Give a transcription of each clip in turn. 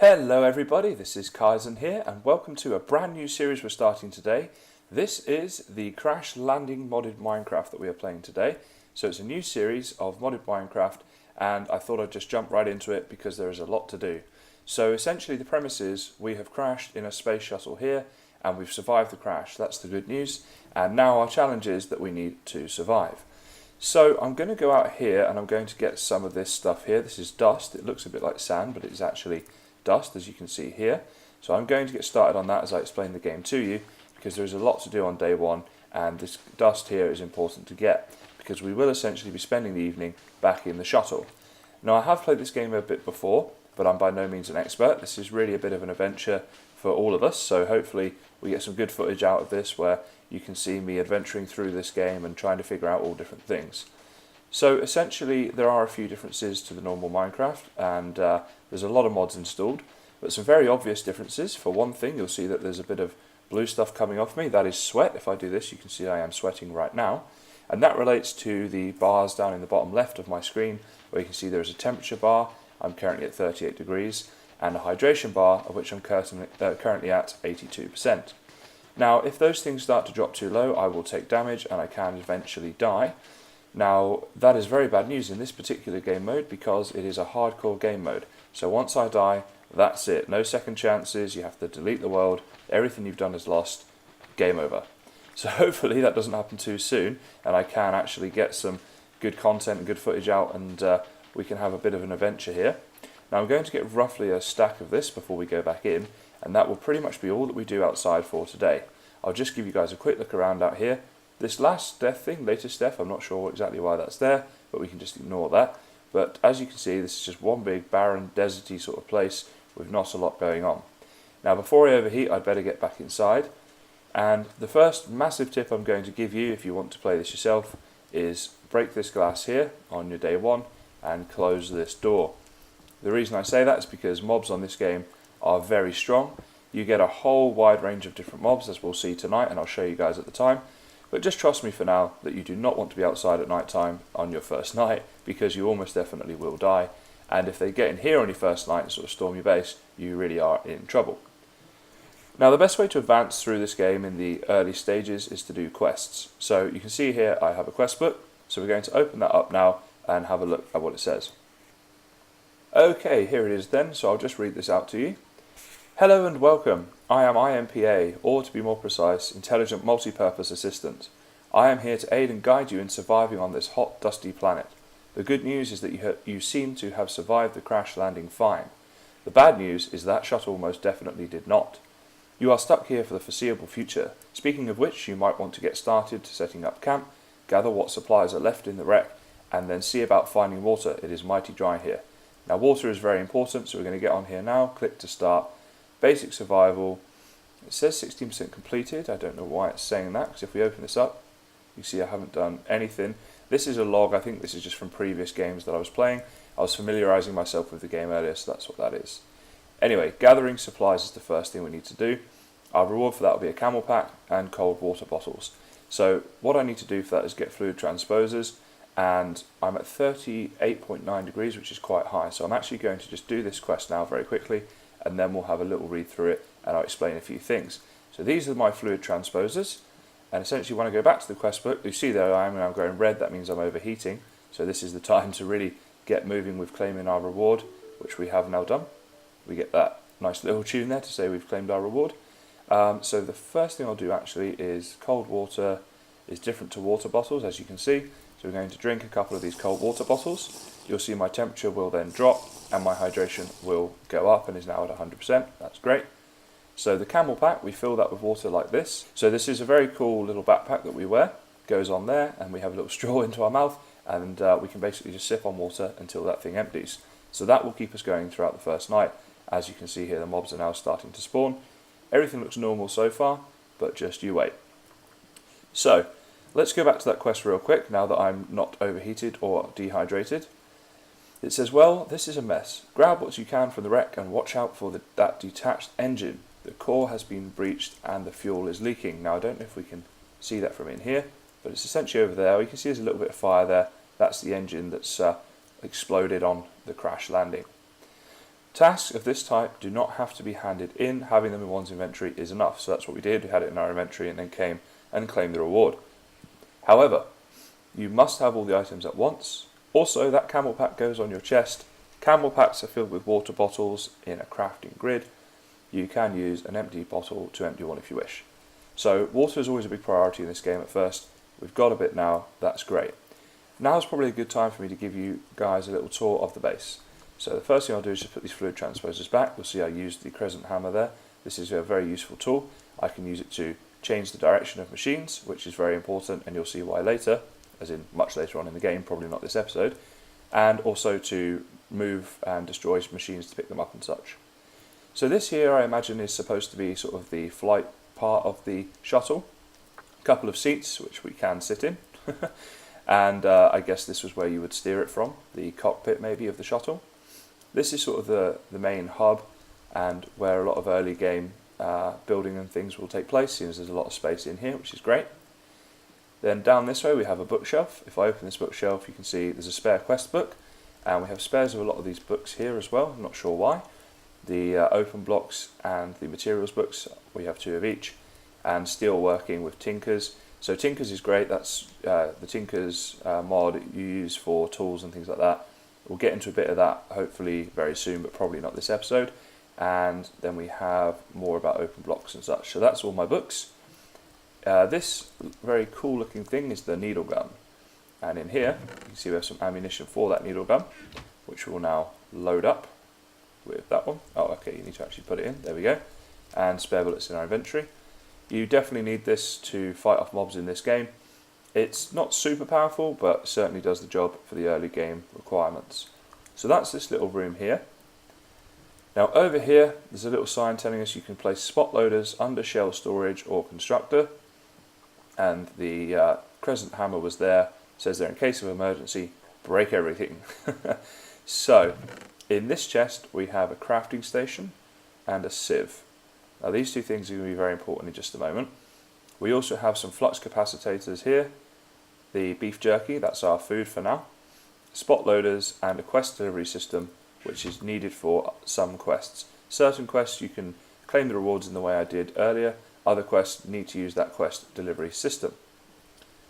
Hello everybody, this is Kaizen here and welcome to a brand new series we're starting today. This is the Crash Landing modded Minecraft that we are playing today. So it's a new series of modded Minecraft and I thought I'd just jump right into it because there is a lot to do. So essentially the premise is we have crashed in a space shuttle here and we've survived the crash. That's the good news. And now our challenge is that we need to survive. So I'm going to go out here and I'm going to get some of this stuff here. This is dust. It looks a bit like sand, but it's actually dust, as you can see here. So I'm going to get started on that as I explain the game to you, because there's a lot to do on day one and this dust here is important to get because we will essentially be spending the evening back in the shuttle. Now I have played this game a bit before, but I'm by no means an expert. This is really a bit of an adventure for all of us, so hopefully we get some good footage out of this where you can see me adventuring through this game and trying to figure out all different things. So essentially there are a few differences to the normal Minecraft and there's a lot of mods installed, but some very obvious differences. For one thing, you'll see that there's a bit of blue stuff coming off me. That is sweat. If I do this, you can see I am sweating right now. And that relates to the bars down in the bottom left of my screen, where you can see there is a temperature bar. I'm currently at 38 degrees, and a hydration bar, of which I'm currently at 82%. Now, if those things start to drop too low, I will take damage and I can eventually die. Now, that is very bad news in this particular game mode because it is a hardcore game mode. So once I die, that's it. No second chances, you have to delete the world, everything you've done is lost, game over. So hopefully that doesn't happen too soon and I can actually get some good content and good footage out and we can have a bit of an adventure here. Now I'm going to get roughly a stack of this before we go back in, and that will pretty much be all that we do outside for today. I'll just give you guys a quick look around out here. This last death thing, latest death, I'm not sure exactly why that's there, but we can just ignore that. But as you can see, this is just one big barren, deserty sort of place with not a lot going on. Now before I overheat, I'd better get back inside. And the first massive tip I'm going to give you, if you want to play this yourself, is break this glass here on your day one and close this door. The reason I say that is because mobs on this game are very strong. You get a whole wide range of different mobs, as we'll see tonight, and I'll show you guys at the time. But just trust me for now that you do not want to be outside at night time on your first night, because you almost definitely will die. And if they get in here on your first night and sort of storm your base, you really are in trouble. Now the best way to advance through this game in the early stages is to do quests. So you can see here I have a quest book, so we're going to open that up now and have a look at what it says. Okay, here it is then, so I'll just read this out to you. Hello and welcome. I am IMPA, or to be more precise, Intelligent Multi-Purpose Assistant. I am here to aid and guide you in surviving on this hot, dusty planet. The good news is that you seem to have survived the crash landing fine. The bad news is that shuttle most definitely did not. You are stuck here for the foreseeable future. Speaking of which, you might want to get started setting up camp, gather what supplies are left in the wreck, and then see about finding water. It is mighty dry here. Now water is very important, so we're going to get on here now, click to start. Basic survival, it says 16% completed. I don't know why it's saying that, because if we open this up, you see I haven't done anything. This is a log. I think this is just from previous games that I was playing. I was familiarising myself with the game earlier, so that's what that is. Anyway, gathering supplies is the first thing we need to do. Our reward for that will be a camel pack and cold water bottles. So what I need to do for that is get fluid transposers, and I'm at 38.9 degrees, which is quite high. So I'm actually going to just do this quest now very quickly, and then we'll have a little read through it and I'll explain a few things. So these are my fluid transposers, and essentially when I go back to the quest book, you see there I am now going red. That means I'm overheating, so this is the time to really get moving with claiming our reward, which we have now done. We get that nice little tune there to say we've claimed our reward. So the first thing I'll do actually is cold water is different to water bottles, as you can see. So we're going to drink a couple of these cold water bottles. You'll see my temperature will then drop and my hydration will go up and is now at 100%. That's great. So the camel pack, we fill that with water like this. So this is a very cool little backpack that we wear. Goes on there and we have a little straw into our mouth, and we can basically just sip on water until that thing empties. So that will keep us going throughout the first night. As you can see here, the mobs are now starting to spawn. Everything looks normal so far, but just you wait. So let's go back to that quest real quick now that I'm not overheated or dehydrated. It says, well, this is a mess. Grab what you can from the wreck and watch out for that detached engine. The core has been breached and the fuel is leaking. Now I don't know if we can see that from in here, but it's essentially over there. You can see there's a little bit of fire there. That's the engine that's exploded on the crash landing. Tasks of this type do not have to be handed in, having them in one's inventory is enough. So that's what we did, we had it in our inventory and then came and claimed the reward. However, you must have all the items at once. Also, that camel pack goes on your chest. Camel packs are filled with water bottles in a crafting grid. You can use an empty bottle to empty one if you wish. So water is always a big priority in this game at first. We've got a bit now, that's great. Now is probably a good time for me to give you guys a little tour of the base. So the first thing I'll do is just put these fluid transposers back. You'll see I used the crescent hammer there. This is a very useful tool. I can use it to change the direction of machines, which is very important, and you'll see why later, as in much later on in the game, probably not this episode, and also to move and destroy machines to pick them up and such. So this here I imagine is supposed to be sort of the flight part of the shuttle. A couple of seats which we can sit in, and I guess this was where you would steer it from, the cockpit maybe of the shuttle. This is sort of the main hub and where a lot of early game building and things will take place, seeing as there's a lot of space in here, which is great. Then down this way we have a bookshelf. If I open this bookshelf you can see there's a spare quest book, and we have spares of a lot of these books here as well, I'm not sure why. The open blocks and the materials books, we have 2 of each, and steel working with Tinkers. So Tinkers is great, that's the Tinkers mod you use for tools and things like that. We'll get into a bit of that hopefully very soon, but probably not this episode. And then we have more about open blocks and such. So that's all my books. This very cool looking thing is the needle gun. And in here, you can see we have some ammunition for that needle gun, which we'll now load up with that one. Oh, okay, you need to actually put it in. There we go. And spare bullets in our inventory. You definitely need this to fight off mobs in this game. It's not super powerful, but certainly does the job for the early game requirements. So that's this little room here. Now over here, there's a little sign telling us you can place spot loaders under shell storage or constructor. And the crescent hammer was there. It says there, in case of emergency, break everything. So, in this chest we have a crafting station and a sieve. Now these 2 things are going to be very important in just a moment. We also have some flux capacitors here. The beef jerky, that's our food for now, spot loaders, and a quest delivery system which is needed for some quests. Certain quests you can claim the rewards in the way I did earlier, other quests need to use that quest delivery system.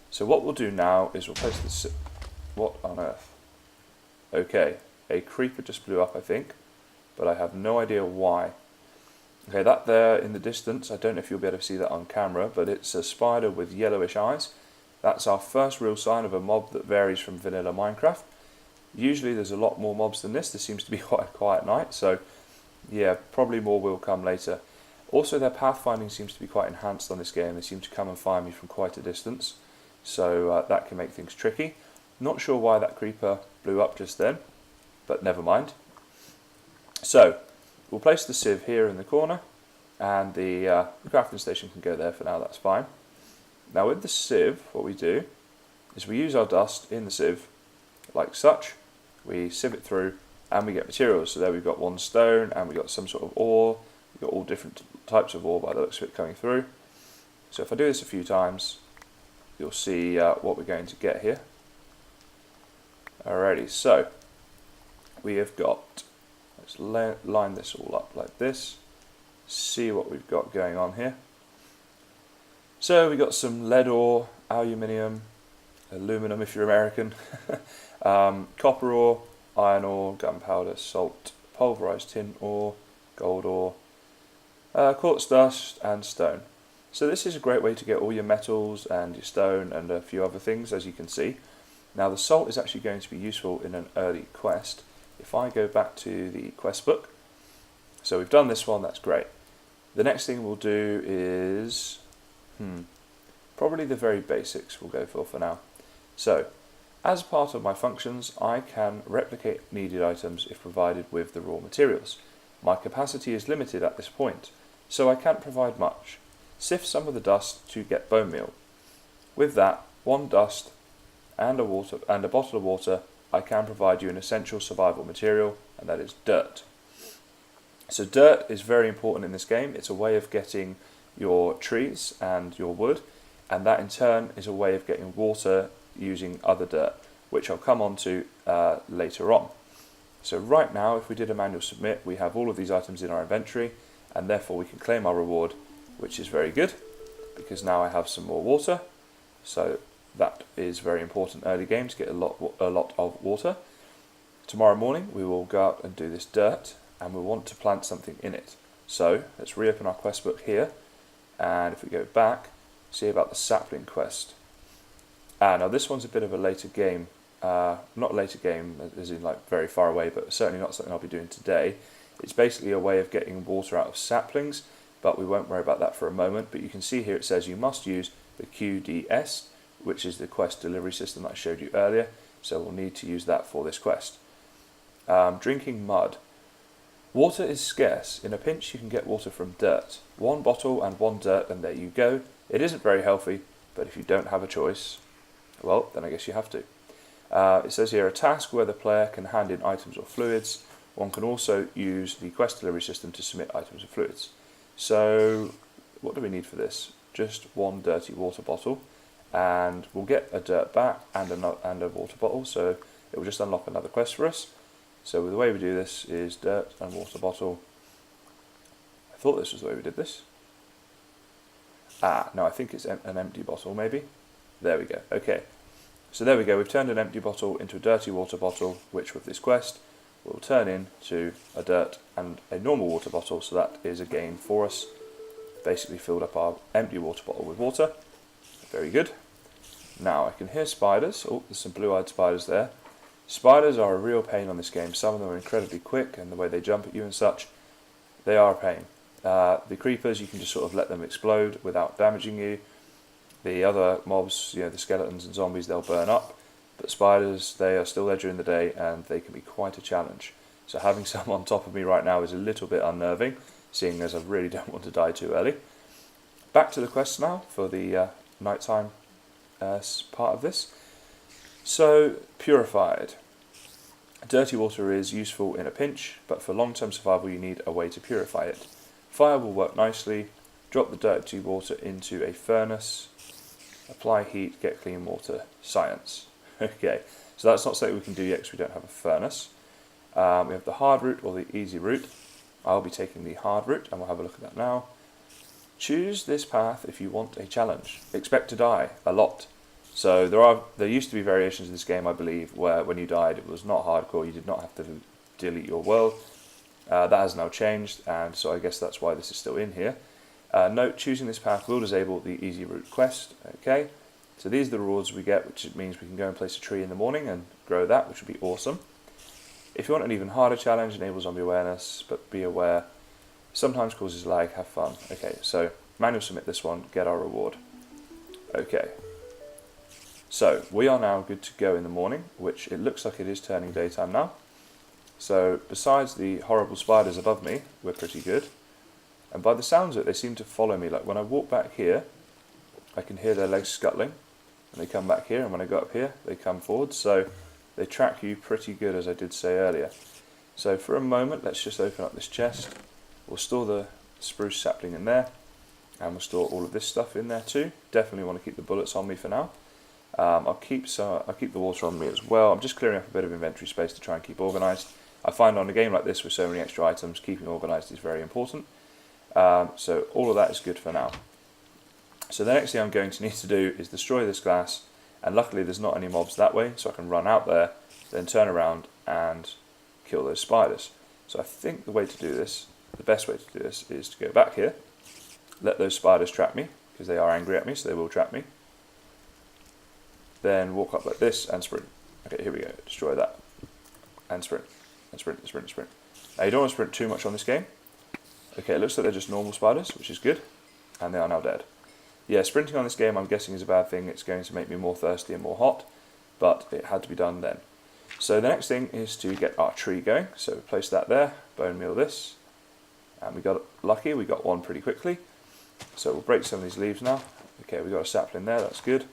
So what we'll do now is we'll place this... What on earth? Okay, a creeper just blew up I think, but I have no idea why. Okay, that there in the distance, I don't know if you'll be able to see that on camera, but it's a spider with yellowish eyes. That's our first real sign of a mob that varies from vanilla Minecraft. Usually there's a lot more mobs than this. This seems to be quite a quiet night, so yeah, probably more will come later. Also their pathfinding seems to be quite enhanced on this game. They seem to come and find me from quite a distance, so that can make things tricky. Not sure why that creeper blew up just then, but never mind. So we'll place the sieve here in the corner, and the crafting station can go there for now, that's fine. Now with the sieve, what we do is we use our dust in the sieve, like such. We sieve it through, and we get materials. So there we've got 1 stone, and we've got some sort of ore. We've got all different types of ore by the looks of it coming through. So if I do this a few times, you'll see what we're going to get here. Alrighty, so we have got, let's line this all up like this, see what we've got going on here. So we got some lead ore, aluminium, aluminum if you're American, copper ore, iron ore, gunpowder, salt, pulverized tin ore, gold ore, quartz dust and stone. So this is a great way to get all your metals and your stone and a few other things, as you can see. Now the salt is actually going to be useful in an early quest. If I go back to the quest book, so we've done this one, that's great. The next thing we'll do is probably the very basics we'll go for now. So, as part of my functions, I can replicate needed items if provided with the raw materials. My capacity is limited at this point, so I can't provide much. Sift some of the dust to get bone meal. With that, 1 dust and a bottle of water, I can provide you an essential survival material, and that is dirt. So dirt is very important in this game. It's a way of getting your trees and your wood, and that in turn is a way of getting water using other dirt, which I'll come on to later on. So right now, if we did a manual submit, we have all of these items in our inventory, and therefore we can claim our reward, which is very good, because now I have some more water. So that is very important early game to get a lot of water. Tomorrow morning we will go out and do this dirt, and we want to plant something in it. So let's reopen our quest book here, and if we go back, see about the sapling quest. Now this one's a bit of a later game, not later game as in like very far away, but certainly not something I'll be doing today. It's basically a way of getting water out of saplings, but we won't worry about that for a moment. But you can see here it says you must use the QDS, which is the quest delivery system that I showed you earlier, so we'll need to use that for this quest. Drinking mud. Water is scarce. In a pinch you can get water from dirt. 1 bottle and 1 dirt, and there you go. It isn't very healthy, but if you don't have a choice, well, then I guess you have to. It says here, a task where the player can hand in items or fluids. One can also use the quest delivery system to submit items or fluids. So, what do we need for this? Just 1 dirty water bottle, and we'll get a dirt back and a water bottle, so it will just unlock another quest for us. So the way we do this is dirt and water bottle. I thought this was the way we did this. No, I think it's an empty bottle maybe. There we go, okay. So there we go, we've turned an empty bottle into a dirty water bottle, which with this quest will turn into a dirt and a normal water bottle, so that is a gain for us. Basically filled up our empty water bottle with water. Very good. Now I can hear spiders. Oh, there's some blue-eyed spiders there. Spiders are a real pain on this game. Some of them are incredibly quick, and the way they jump at you and such, they are a pain. The creepers, you can just sort of let them explode without damaging you. The other mobs, the skeletons and zombies, they'll burn up. But spiders, they are still there during the day, and they can be quite a challenge. So having some on top of me right now is a little bit unnerving, seeing as I really don't want to die too early. Back to the quest now for the nighttime part of this. So, purified. Dirty water is useful in a pinch, but for long-term survival you need a way to purify it. Fire will work nicely. Drop the dirty water into a furnace. Apply heat, get clean water. Science. Okay, so that's not something we can do yet because we don't have a furnace. We have the hard route or the easy route. I'll be taking the hard route, and we'll have a look at that now. Choose this path if you want a challenge. Expect to die a lot. So there used to be variations in this game, I believe, where when you died it was not hardcore, you did not have to delete your world. That has now changed, and so I guess that's why this is still in here. Note, choosing this path will disable the easy route quest. Okay, so these are the rewards we get, which means we can go and place a tree in the morning and grow that, which would be awesome. If you want an even harder challenge, enable zombie awareness, but be aware, sometimes causes lag, have fun. Okay, so manual submit this one, get our reward. Okay. So, we are now good to go in the morning, which it looks like it is turning daytime now. So, besides the horrible spiders above me, we're pretty good. And by the sounds of it, they seem to follow me. Like when I walk back here, I can hear their legs scuttling, and they come back here, and when I go up here, they come forward. So, they track you pretty good, as I did say earlier. So, for a moment, let's just open up this chest. We'll store the spruce sapling in there, and we'll store all of this stuff in there too. Definitely want to keep the bullets on me for now. I'll keep the water on me as well. I'm just clearing up a bit of inventory space to try and keep organised. I find on a game like this with so many extra items, keeping organised is very important. So all of that is good for now. So the next thing I'm going to need to do is destroy this glass, and luckily there's not any mobs that way, so I can run out there, then turn around and kill those spiders. So I think the way to do this, the best way to do this, is to go back here, let those spiders trap me, because they are angry at me, so they will trap me. Then walk up like this and sprint. Okay, here we go. Destroy that. And sprint. And sprint, and sprint, and sprint. Now you don't want to sprint too much on this game. Okay, it looks like they're just normal spiders, which is good. And they are now dead. Yeah, sprinting on this game I'm guessing is a bad thing. It's going to make me more thirsty and more hot. But it had to be done then. So the next thing is to get our tree going. So place that there. Bone meal this. And we got lucky. We got one pretty quickly. So we'll break some of these leaves now. Okay, we got a sapling there. That's good.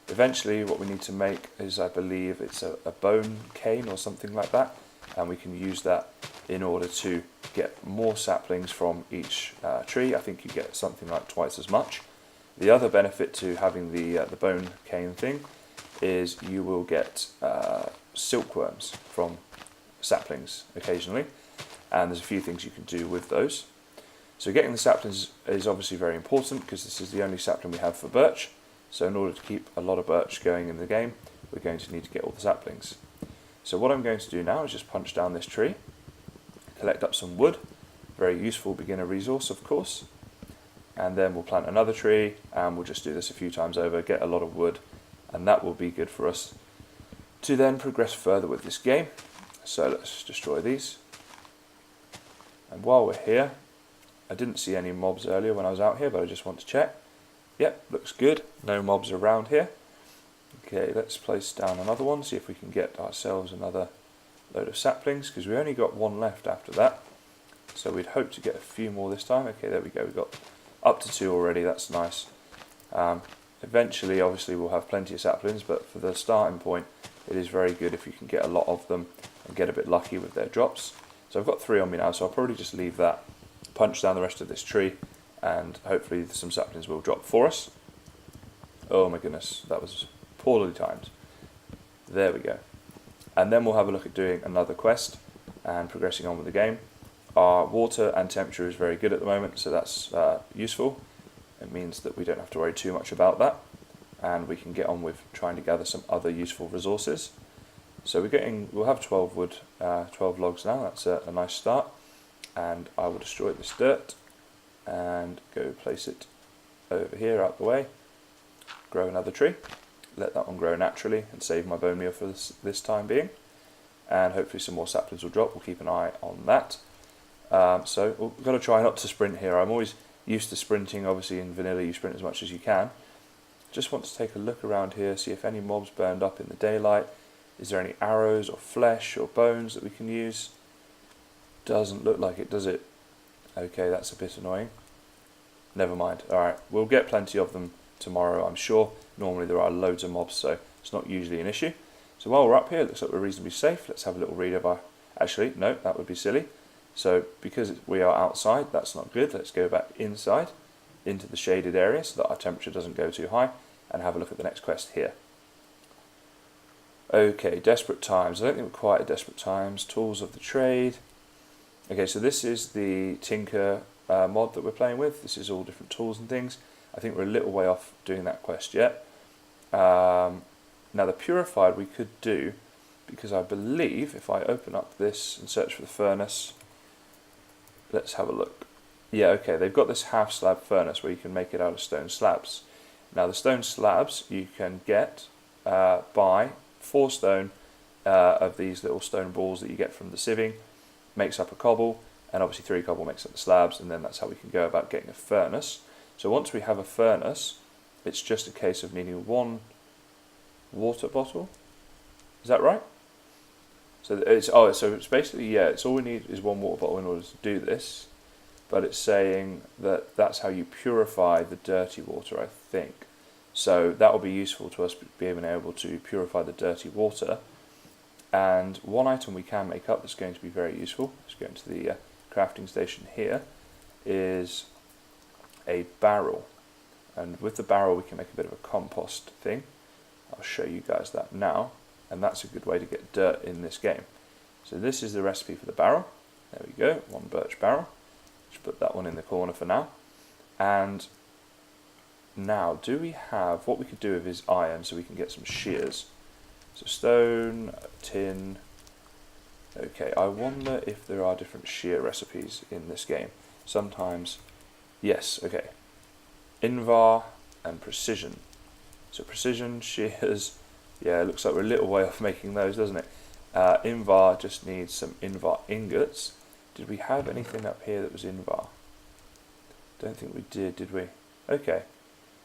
Eventually what we need to make is, I believe, it's a bone cane or something like that, and we can use that in order to get more saplings from each tree. I think you get something like twice as much. The other benefit to having the bone cane thing is you will get silkworms from saplings occasionally, and there's a few things you can do with those. So getting the saplings is obviously very important because this is the only sapling we have for birch. So in order to keep a lot of birch going in the game, we're going to need to get all the saplings. So what I'm going to do now is just punch down this tree, collect up some wood, very useful beginner resource of course, and then we'll plant another tree and we'll just do this a few times over, get a lot of wood, and that will be good for us to then progress further with this game. So let's destroy these. And while we're here, I didn't see any mobs earlier when I was out here, but I just want to check. Yep, looks good. No mobs around here. Okay, let's place down another one, see if we can get ourselves another load of saplings, because we only got one left after that. So we'd hope to get a few more this time. Okay, there we go. We've got up to 2 already. That's nice. Eventually, obviously, we'll have plenty of saplings, but for the starting point, it is very good if you can get a lot of them and get a bit lucky with their drops. So I've got 3 on me now, so I'll probably just leave that, punch down the rest of this tree, and hopefully some saplings will drop for us. Oh my goodness, that was poorly timed. There we go. And then we'll have a look at doing another quest and progressing on with the game. Our water and temperature is very good at the moment, so that's useful. It means that we don't have to worry too much about that, and we can get on with trying to gather some other useful resources. So we'll have 12 wood, 12 logs now. That's a nice start. And I will destroy this dirt and go place it over here out the way. Grow another tree. Let that one grow naturally and save my bone meal for this time being. And hopefully some more saplings will drop. We'll keep an eye on that. So we've got to try not to sprint here. I'm always used to sprinting. Obviously in vanilla you sprint as much as you can. Just want to take a look around here, see if any mobs burned up in the daylight. Is there any arrows or flesh or bones that we can use? Doesn't look like it, does it? Okay, that's a bit annoying. Never mind. Alright, we'll get plenty of them tomorrow, I'm sure. Normally there are loads of mobs, so it's not usually an issue. So while we're up here, it looks like we're reasonably safe. Let's have a little read of our... Actually, no, that would be silly. So because we are outside, that's not good. Let's go back inside, into the shaded area, so that our temperature doesn't go too high, and have a look at the next quest here. Okay, desperate times. I don't think we're quite at desperate times. Tools of the trade. Okay, so this is the Tinker mod that we're playing with. This is all different tools and things. I think we're a little way off doing that quest yet. Now the Purified we could do, because I believe if I open up this and search for the furnace, let's have a look. Yeah, okay, they've got this half slab furnace where you can make it out of stone slabs. Now the stone slabs you can get by 4 stone of these little stone balls that you get from the sieving, makes up a cobble, and obviously 3 cobble makes up the slabs, and then that's how we can go about getting a furnace. So once we have a furnace, it's just a case of needing 1 water bottle. Is that right? So it's basically, yeah, it's all we need is 1 water bottle in order to do this, but it's saying that that's how you purify the dirty water, I think. So that will be useful to us being able to purify the dirty water. And one item we can make up that's going to be very useful, let's go into the crafting station here, is a barrel. And with the barrel we can make a bit of a compost thing. I'll show you guys that now, and that's a good way to get dirt in this game. So this is the recipe for the barrel. There we go, 1 birch barrel. Just put that one in the corner for now. And now, do we have, what we could do with is iron so we can get some shears. So stone, tin. Okay, I wonder if there are different shear recipes in this game. Sometimes, yes, okay. Invar and precision. So precision, shears, yeah, it looks like we're a little way off making those, doesn't it? Invar just needs some Invar ingots. Did we have anything up here that was Invar? Don't think we did we? Okay.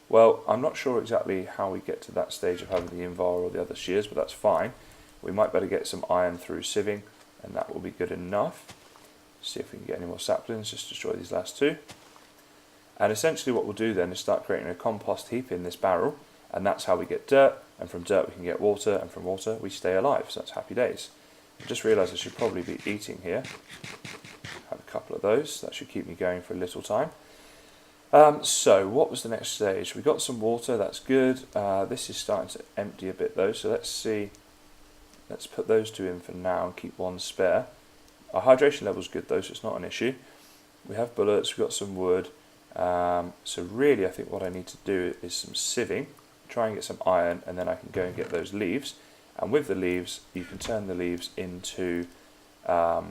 Well, I'm not sure exactly how we get to that stage of having the Invar or the other shears, but that's fine. We might better get some iron through sieving, and that will be good enough. See if we can get any more saplings, just destroy these last 2. And essentially what we'll do then is start creating a compost heap in this barrel, and that's how we get dirt, and from dirt we can get water, and from water we stay alive, so that's happy days. I just realised I should probably be eating here. Have a couple of those, that should keep me going for a little time. So what was the next stage? We got some water, that's good. This is starting to empty a bit though, so let's see let's put those 2 in for now and keep 1 spare. Our hydration level is good though, so it's not an issue. We have bullets, we've got some wood. So really I think what I need to do is some sieving, try and get some iron, and then I can go and get those leaves. And with the leaves, you can turn the leaves into... I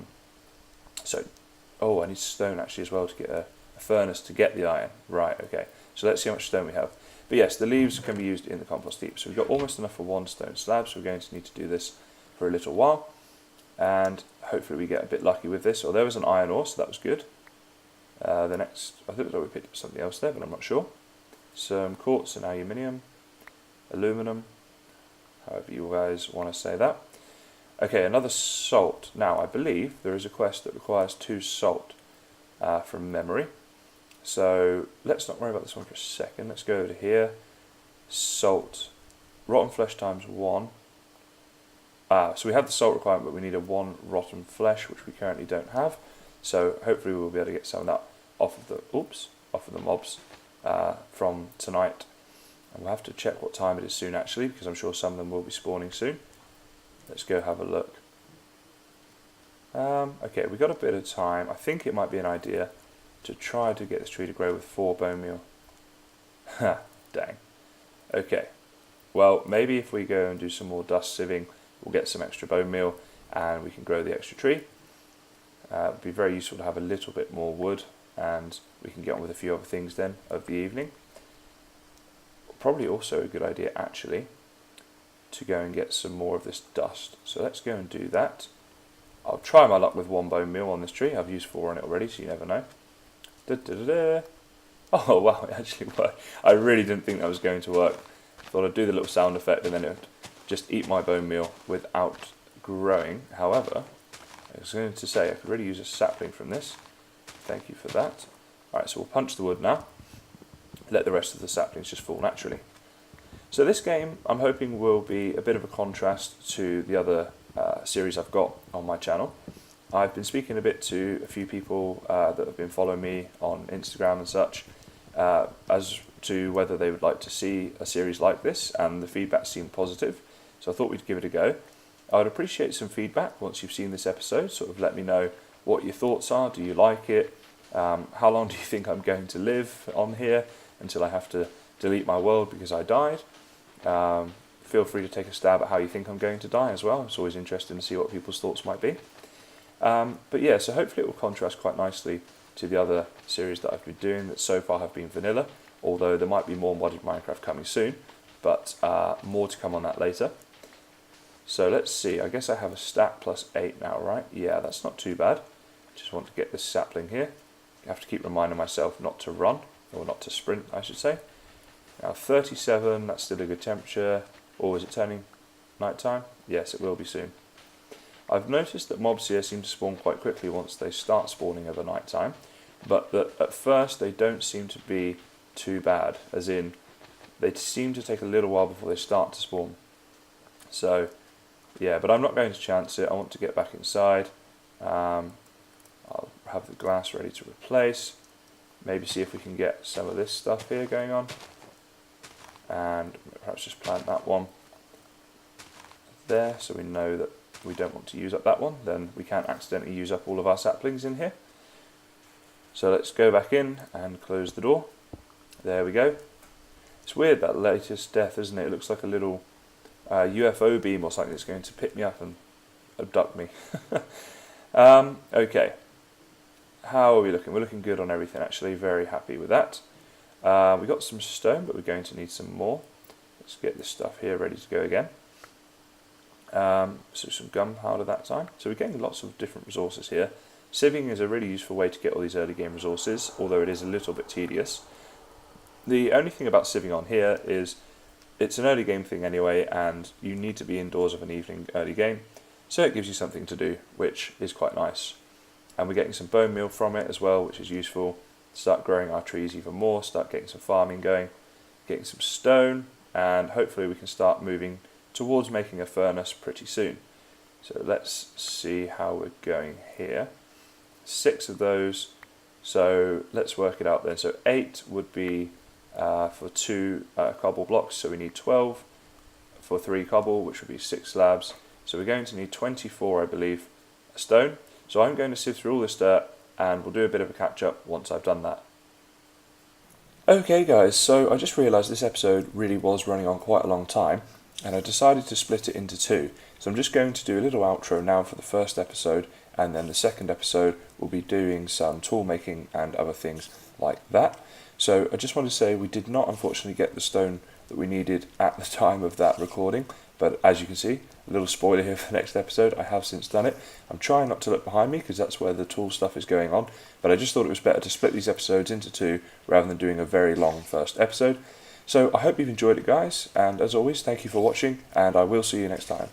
need stone actually as well to get a furnace to get the iron. Right, okay. So let's see how much stone we have. But yes, the leaves can be used in the compost heap. So we've got almost enough for 1 stone slab, so we're going to need to do this for a little while. And hopefully we get a bit lucky with this. Oh, there was an iron ore, so that was good. The next, I think we picked up something else there, but I'm not sure. Some quartz and aluminium, aluminum, however you guys want to say that. Okay, another salt. Now, I believe there is a quest that requires 2 salt from memory. So let's not worry about this one for a second. Let's go over to here. Salt. Rotten flesh times 1. So we have the salt requirement, but we need a 1 rotten flesh, which we currently don't have. So hopefully we'll be able to get some of that off of the mobs from tonight. And we'll have to check what time it is soon actually, because I'm sure some of them will be spawning soon. Let's go have a look. Okay, we've got a bit of time. I think it might be an idea to try to get this tree to grow with 4 bone meal. Ha, dang. Okay, well maybe if we go and do some more dust sieving, we'll get some extra bone meal and we can grow the extra tree. It would be very useful to have a little bit more wood, and we can get on with a few other things then of the evening. Probably also a good idea actually to go and get some more of this dust. So let's go and do that. I'll try my luck with 1 bone meal on this tree. I've used 4 on it already, so you never know. Oh wow, it actually worked. I really didn't think that was going to work. Thought I'd do the little sound effect and then it would just eat my bone meal without growing. However, I was going to say I could really use a sapling from this. Thank you for that. Alright, so we'll punch the wood now. Let the rest of the saplings just fall naturally. So this game, I'm hoping, will be a bit of a contrast to the other series I've got on my channel. I've been speaking a bit to a few people that have been following me on Instagram and such, as to whether they would like to see a series like this, and the feedback seemed positive, so I thought we'd give it a go. I would appreciate some feedback once you've seen this episode. Sort of let me know what your thoughts are. Do you like it? How long do you think I'm going to live on here until I have to delete my world because I died? Feel free to take a stab at how you think I'm going to die as well. It's always interesting to see what people's thoughts might be. But yeah, so hopefully it will contrast quite nicely to the other series that I've been doing that so far have been vanilla, although there might be more modded Minecraft coming soon, but more to come on that later. So let's see, I guess I have a stat plus 8 now, right? Yeah, that's not too bad. Just want to get this sapling here. I have to keep reminding myself not to run, or not to sprint, I should say. Now 37, that's still a good temperature. Or is it turning night time? Yes, it will be soon. I've noticed that mobs here seem to spawn quite quickly once they start spawning over night time, but that at first they don't seem to be too bad, as in they seem to take a little while before they start to spawn. So yeah, but I'm not going to chance it. I want to get back inside. I'll have the glass ready to replace. Maybe see if we can get some of this stuff here going on. And perhaps just plant that one there so we know that we don't want to use up that one. Then we can't accidentally use up all of our saplings in here. So let's go back in and close the door. There we go. It's weird, that latest death, isn't it? It looks like a little UFO beam or something that's going to pick me up and abduct me. Okay. How are we looking? We're looking good on everything actually. Very happy with that. We got some stone, but we're going to need some more. Let's get this stuff here ready to go again. So some gunpowder that time. So we're getting lots of different resources here. Sieving is a really useful way to get all these early game resources, although it is a little bit tedious. The only thing about sieving on here is it's an early game thing anyway, and you need to be indoors of an evening early game, so it gives you something to do, which is quite nice. And we're getting some bone meal from it as well, which is useful. Start growing our trees even more, start getting some farming going, getting some stone, and hopefully we can start moving towards making a furnace pretty soon. So let's see how we're going here. 6 of those, so let's work it out then. So 8 would be for 2 cobble blocks, so we need 12 for 3 cobble, which would be 6 slabs. So we're going to need 24, I believe, stone. So I'm going to sift through all this dirt and we'll do a bit of a catch up once I've done that. Okay guys, so I just realised this episode really was running on quite a long time and I decided to split it into two. So I'm just going to do a little outro now for the first episode, and then the second episode will be doing some tool making and other things like that. So I just want to say we did not unfortunately get the stone that we needed at the time of that recording, but as you can see, a little spoiler here for the next episode, I have since done it. I'm trying not to look behind me because that's where the tool stuff is going on, but I just thought it was better to split these episodes into two rather than doing a very long first episode. So I hope you've enjoyed it guys, and as always, thank you for watching, and I will see you next time.